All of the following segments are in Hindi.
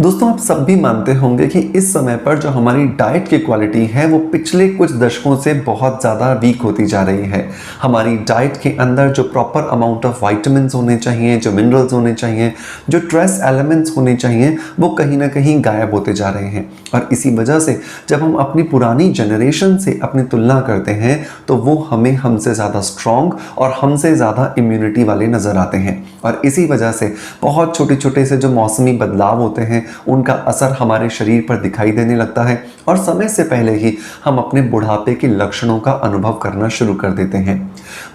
दोस्तों आप सब भी मानते होंगे कि इस समय पर जो हमारी डाइट की क्वालिटी है वो पिछले कुछ दशकों से बहुत ज़्यादा वीक होती जा रही है। हमारी डाइट के अंदर जो प्रॉपर अमाउंट ऑफ विटामिन्स होने चाहिए, जो मिनरल्स होने चाहिए, जो ट्रेस एलिमेंट्स होने चाहिए, वो कहीं ना कहीं गायब होते जा रहे हैं। और इसी वजह से जब हम अपनी पुरानी जनरेशन से अपनी तुलना करते हैं तो वो हमें हमसे ज़्यादा स्ट्रॉन्ग और हमसे ज़्यादा इम्यूनिटी वाले नज़र आते हैं। और इसी वजह से बहुत छोटे छोटे से जो मौसमी बदलाव होते हैं उनका असर हमारे शरीर पर दिखाई देने लगता है और समय से पहले ही हम अपने बुढ़ापे के लक्षणों का अनुभव करना शुरू कर देते हैं।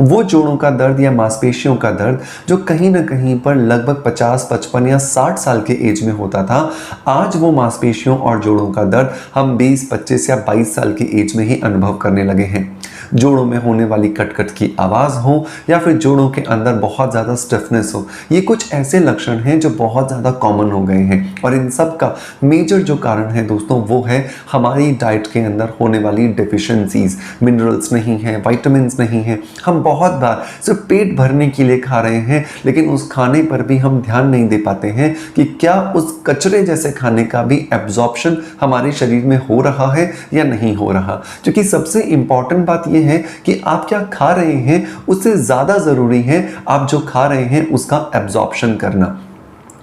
वो जोड़ों का दर्द या मांसपेशियों का दर्द जो कहीं ना कहीं पर लगभग 50, 55 या 60 साल के एज में होता था, आज वो मांसपेशियों और जोड़ों का दर्द हम 20, 25 या 22 साल की एज में ही अनुभव करने लगे हैं। जोड़ों में होने वाली कटकट की आवाज़ हो या फिर जोड़ों के अंदर बहुत ज़्यादा स्टिफनेस हो, ये कुछ ऐसे लक्षण हैं जो बहुत ज़्यादा कॉमन हो गए हैं। और इन सब का मेजर जो कारण है दोस्तों वो है हमारी डाइट के अंदर होने वाली डेफिशिएंसीज। मिनरल्स नहीं है, विटामिन्स नहीं है। हम बहुत बार सिर्फ पेट भरने के लिए खा रहे हैं, लेकिन उस खाने पर भी हम ध्यान नहीं दे पाते हैं कि क्या उस कचरे जैसे खाने का भी एब्जॉर्प्शन हमारे शरीर में हो रहा है या नहीं हो रहा। क्योंकि सबसे इंपॉर्टेंट बात यह है कि आप क्या खा रहे हैं उससे ज़्यादा ज़रूरी है आप जो खा रहे हैं उसका एब्जॉर्प्शन करना।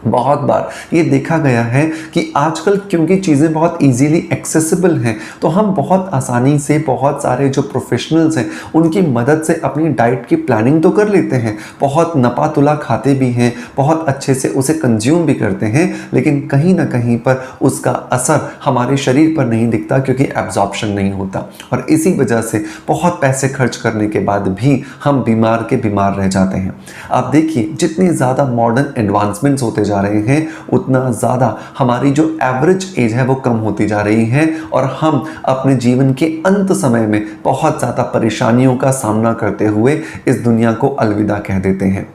बहुत बार ये देखा गया है कि आजकल क्योंकि चीज़ें बहुत इजीली एक्सेसिबल हैं तो हम बहुत आसानी से बहुत सारे जो प्रोफेशनल्स हैं उनकी मदद से अपनी डाइट की प्लानिंग तो कर लेते हैं, बहुत नपा तुला खाते भी हैं, बहुत अच्छे से उसे कंज्यूम भी करते हैं, लेकिन कहीं ना कहीं पर उसका असर हमारे शरीर पर नहीं दिखता क्योंकि एब्जॉर्प्शन नहीं होता। और इसी वजह से बहुत पैसे खर्च करने के बाद भी हम बीमार के बीमार रह जाते हैं। आप देखिए जितनी ज़्यादा मॉडर्न एडवांसमेंट्स होते जा रहे हैं उतना ज़्यादा हमारी जो एवरेज एज है वो कम होती जा रही है और हम अपने जीवन के अंत समय में बहुत ज़्यादा परेशानियों का सामना करते हुए इस दुनिया को अलविदा कह देते हैं।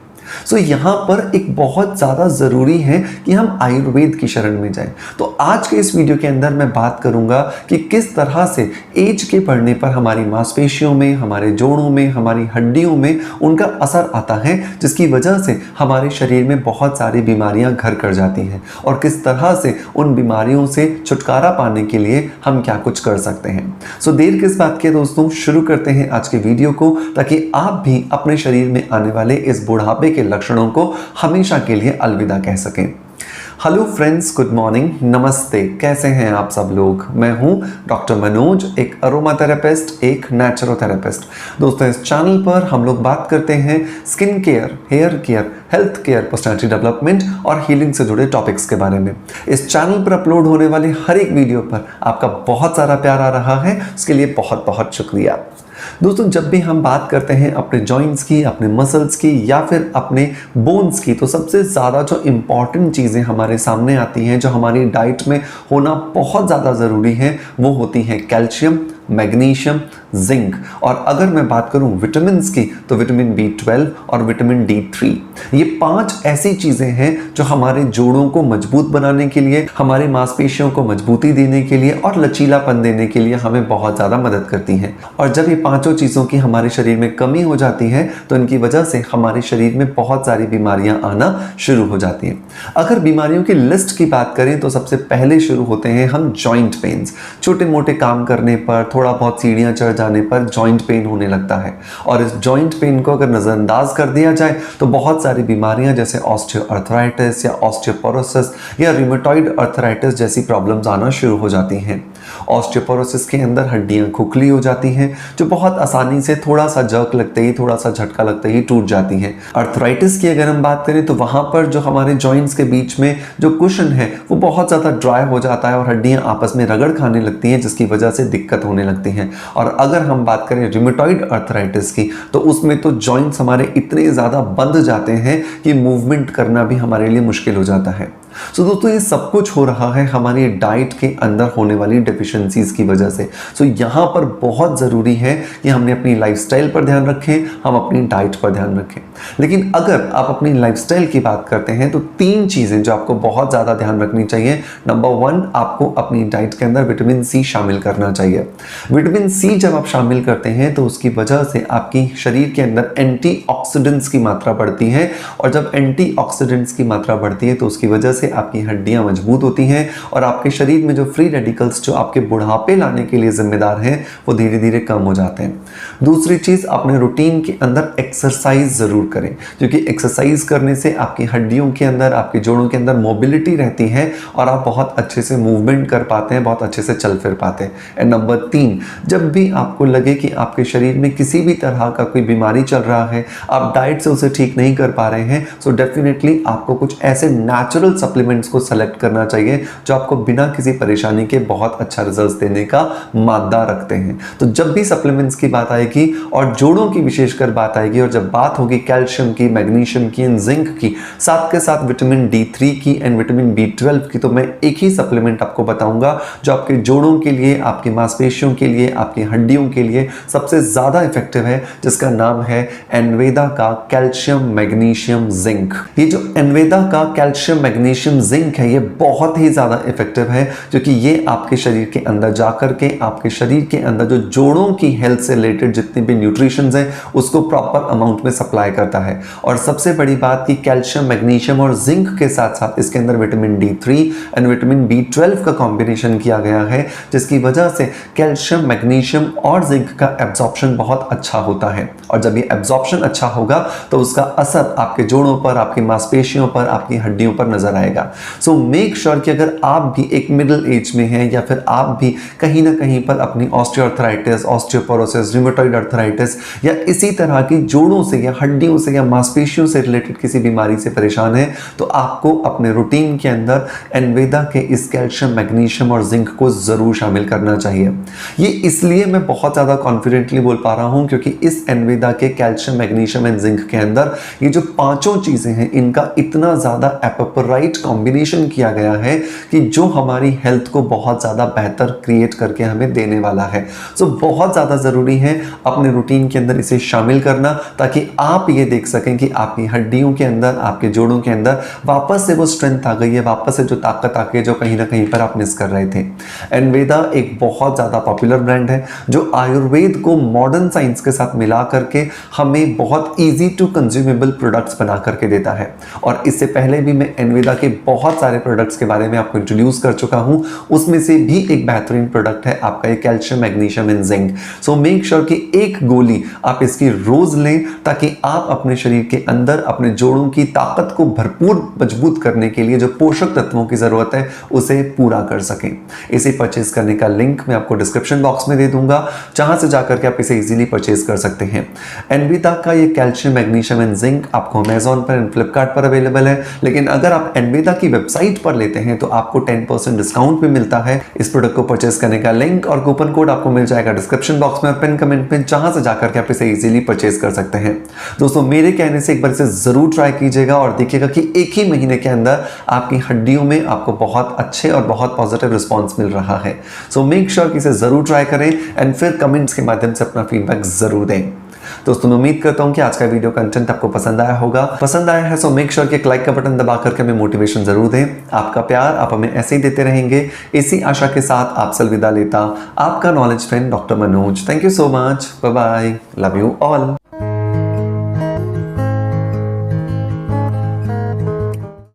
सो यहाँ पर एक बहुत ज़्यादा ज़रूरी है कि हम आयुर्वेद की शरण में जाएं। तो आज के इस वीडियो के अंदर मैं बात करूँगा कि किस तरह से एज के बढ़ने पर हमारी मांसपेशियों में, हमारे जोड़ों में, हमारी हड्डियों में उनका असर आता है, जिसकी वजह से हमारे शरीर में बहुत सारी बीमारियाँ घर कर जाती हैं और किस तरह से उन बीमारियों से छुटकारा पाने के लिए हम क्या कुछ कर सकते हैं। सो देर किस बात के दोस्तों, शुरू करते हैं आज के वीडियो को ताकि आप भी अपने शरीर में आने वाले इस बुढ़ापे के लक्षणों को हमेशा के लिए अलविदा कह सकें। हेलो फ्रेंड्स, गुड मॉर्निंग, नमस्ते, कैसे हैं आप सब लोग। मैं हूं डॉक्टर मनोज, एक अरोमा थेरेपिस्ट, एक नेचुरोथेरेपिस्ट। दोस्तों इस चैनल पर हम लोग बात करते हैं skin care, hair care, health care, personality development और हीलिंग से जुड़े टॉपिक्स के बारे में। इस चैनल पर अपलोड होने वाले हर एक वीडियो पर आपका बहुत सारा प्यार आ रहा है, उसके लिए बहुत बहुत शुक्रिया। दोस्तों जब भी हम बात करते हैं अपने जॉइंट्स की, अपने मसल्स की या फिर अपने बोन्स की, तो सबसे ज़्यादा जो इम्पॉर्टेंट चीज़ें हमारे सामने आती हैं, जो हमारी डाइट में होना बहुत ज़्यादा ज़रूरी है, वो होती हैं कैल्शियम, मैग्नीशियम, जिंक। और अगर मैं बात करूं विटामिन्स की तो विटामिन B12 और विटामिन D3। ये 5 ऐसी चीज़ें हैं जो हमारे जोड़ों को मजबूत बनाने के लिए, हमारे मांसपेशियों को मजबूती देने के लिए और लचीलापन देने के लिए हमें बहुत ज़्यादा मदद करती हैं। और जब ये 5 चीज़ों की हमारे शरीर में कमी हो जाती है तो इनकी वजह से हमारे शरीर में बहुत सारी बीमारियां आना शुरू हो जाती हैं। अगर बीमारियों की लिस्ट की बात करें तो सबसे पहले शुरू होते हैं हम जॉइंट पेन्स। छोटे मोटे काम करने पर, थोड़ा बहुत सीढ़ियां चढ़ जाने पर जॉइंट पेन होने लगता है और इस जॉइंट पेन को अगर नज़रअंदाज कर दिया जाए तो बहुत सारी बीमारियां जैसे ऑस्टियोआर्थराइटिस या ऑस्टियोपोरोसिस या रूमेटॉइड आर्थराइटिस जैसी प्रॉब्लम्स आना शुरू हो जाती हैं। ऑस्टियोपोरोसिस के अंदर हड्डियां खोखली हो जाती हैं जो बहुत आसानी से थोड़ा सा जर्क लगते ही, थोड़ा सा झटका लगते ही टूट जाती हैं। आर्थराइटिस की अगर हम बात करें तो वहां पर जो हमारे जॉइंट्स के बीच में जो कुशन है वो बहुत ज़्यादा ड्राई हो जाता है और हड्डियां आपस में रगड़ खाने लगती हैं, जिसकी वजह से दिक्कत होने लगती हैं। और अगर हम बात करें रूमेटॉइड आर्थराइटिस की तो उसमें तो जॉइंट्स हमारे इतने ज़्यादा बंध जाते हैं कि मूवमेंट करना भी हमारे लिए मुश्किल हो जाता है। सो दोस्तों ये सब कुछ हो रहा है हमारी डाइट के अंदर होने वाली डेफिशिएंसीज की वजह से। सो यहाँ पर बहुत ज़रूरी है कि हमने अपनी लाइफस्टाइल पर ध्यान रखें, हम अपनी डाइट पर ध्यान रखें। लेकिन अगर आप अपनी लाइफस्टाइल की बात करते हैं तो 3 चीज़ें जो आपको बहुत ज़्यादा ध्यान रखनी चाहिए। नंबर 1, आपको अपनी डाइट के अंदर विटामिन C शामिल करना चाहिए। विटामिन C जब आप शामिल करते हैं तो उसकी वजह से आपकी शरीर के अंदर एंटीऑक्सीडेंट्स की मात्रा बढ़ती है और जब एंटीऑक्सीडेंट्स की मात्रा बढ़ती है तो उसकी वजह से से आपकी हड्डियां मजबूत होती हैं और आपके शरीर में जो फ्री रेडिकल्स जो आपके बुढ़ापे लाने के लिए जिम्मेदार हैं वो धीरे धीरे कम हो जाते हैं। दूसरी चीज़, अपने रूटीन के अंदर एक्सरसाइज ज़रूर करें, क्योंकि एक्सरसाइज करने से आपकी हड्डियों के अंदर, आपके जोड़ों के अंदर मोबिलिटी रहती है और आप बहुत अच्छे से मूवमेंट कर पाते हैं, बहुत अच्छे से चल फिर पाते हैं। एंड नंबर 3, जब भी आपको लगे कि आपके शरीर में किसी भी तरह का कोई बीमारी चल रहा है, आप डाइट से उसे ठीक नहीं कर पा रहे हैं, सो डेफिनेटली आपको कुछ ऐसे नेचुरल सप्लीमेंट्स को सेलेक्ट करना चाहिए जो आपको बिना किसी परेशानी के बहुत अच्छा रिजल्ट देने का मादा रखते हैं। तो जब भी सप्लीमेंट्स की बात आएगी और जोड़ों की विशेषकर बात आएगी और जब बात होगी कैल्शियम की, मैग्नीशियम की एंड जिंक की, साथ के साथ विटामिन D3 की एंड विटामिन B12 की, तो मैं एक ही सप्लीमेंट आपको बताऊंगा जो आपके जोड़ों के लिए, आपकी मांसपेशियों के लिए, आपकी हड्डियों के लिए सबसे ज्यादा इफेक्टिव है, जिसका नाम है एनवेदा का कैल्शियम मैग्नीशियम जिंक। ये जो एनवेदा का कैल्शियम मैग्नीशियम जिंक है, ये बहुत ही ज्यादा इफेक्टिव है, क्योंकि ये आपके शरीर के अंदर जाकर के आपके शरीर के अंदर जो जोड़ों की हेल्थ से रिलेटेड जितने भी न्यूट्रिशंस हैं उसको प्रॉपर अमाउंट में सप्लाई करता है। और सबसे बड़ी बात कि कैल्शियम, मैग्नीशियम और जिंक के साथ साथ इसके अंदर vitamin D3 and vitamin B12 का कॉम्बिनेशन किया गया है, जिसकी वजह से कैल्शियम, मैग्नीशियम और जिंक का एब्जॉर्प्शन बहुत अच्छा होता है। और जब ये एब्जॉर्प्शन अच्छा होगा तो उसका असर आपके जोड़ों पर, आपकी मांसपेशियों पर, आपकी हड्डियों पर नजर आएगा। सो मेक श्योर कि अगर आप भी एक मिडिल एज में हैं या फिर आप भी कहीं ना कहीं पर अपनी ऑस्टियोआर्थराइटिस, ऑस्टियोपोरोसिस, रूमेटॉइड आर्थराइटिस या इसी तरह की जोड़ों से या हड्डियों से या मांसपेशियों से रिलेटेड किसी बीमारी से परेशान है, तो आपको अपने रूटीन के अंदर एनवेदा के इस कैल्शियम, मैग्नीशियम और जिंक को जरूर शामिल करना चाहिए। ये इसलिए मैं बहुत ज्यादा कॉन्फिडेंटली बोल पा रहा हूं क्योंकि इस एनवेदा के कैल्शियम, मैग्नीशियम एंड जिंक के अंदर ये जो पांचों चीजें हैं, इनका इतना ज्यादा एपोपराइट कॉम्बिनेशन किया गया है कि जो हमारी हेल्थ को बहुत ज्यादा बेहतर क्रिएट करके हमें देने वाला है। सो बहुत ज्यादा जरूरी है अपने रूटीन के अंदर इसे शामिल करना, ताकि आप ये देख सकें कि आपकी हड्डियों के अंदर, आपके जोड़ों के अंदर वापस से वो स्ट्रेंथ आ गई है, वापस से जो ताकत आ गई जो कहीं ना कहीं पर आप मिस कर रहे थे। एनवेदा एक बहुत ज्यादा पॉपुलर ब्रांड है जो आयुर्वेद को मॉडर्न साइंस के साथ मिला करके हमें बहुत इजी टू कंज्यूमेबल प्रोडक्ट्स बना करके देता है। और इससे पहले भी मैं एनवेदा के बहुत सारे प्रोडक्ट्स के बारे में आपको इंट्रोड्यूस कर चुका हूं, उसमें से भी एक बेहतरीन प्रोडक्ट है आपका ये calcium, magnesium and zinc. So make sure कि एक गोली आप इसकी रोज लें, ताकि आप अपने शरीर के अंदर अपने जोड़ों की ताकत को भरपूर मजबूत करने के लिए जो पोषक तत्वों की जरूरत है उसे पूरा कर सकें। इसे परचेज करने का लिंक मैं आपको डिस्क्रिप्शन बॉक्स में दे दूंगा, जहां से जाकर के आप इसे इजीली परचेज कर सकते हैं। एनवेदा का ये कैल्शियम, मैग्नीशियम एंड जिंक आपको अमेजॉन पर एंड फ्लिपकार्ट पर अवेलेबल है, लेकिन अगर आप एनवेदा की वेबसाइट पर लेते हैं तो आपको 10% डिस्काउंट भी मिलता है। इस प्रोडक्ट को परचेज करने का लिंक और कूपन कोड आपको मिल जाएगा डिस्क्रिप्शन बॉक्स में और पिन कमेंट में, जहां से जाकर के आप इसे इजीली परचेज कर सकते हैं। दोस्तों, मेरे कहने से एक बार इसे जरूर ट्राई कीजिएगा और देखिएगा कि एक ही महीने के अंदर आपकी हड्डियों में आपको बहुत अच्छे और बहुत पॉजिटिव रिस्पॉन्स मिल रहा है। सो मेक श्योर कि इसे जरूर ट्राई करें एंड फिर कमेंट्स के माध्यम से अपना फीडबैक जरूर दें। दोस्तों, मैं उम्मीद करता हूं कि आज का वीडियो कंटेंट आपको पसंद आया होगा। पसंद आया है सो मेक श्योर कि एक लाइक का बटन दबा करके हमें मोटिवेशन जरूर दें। आपका प्यार आप हमें ऐसे ही देते रहेंगे, इसी आशा के साथ आपसे अलविदा लेता आपका knowledge friend doctor Manoj. Thank you so much, bye bye, love you all.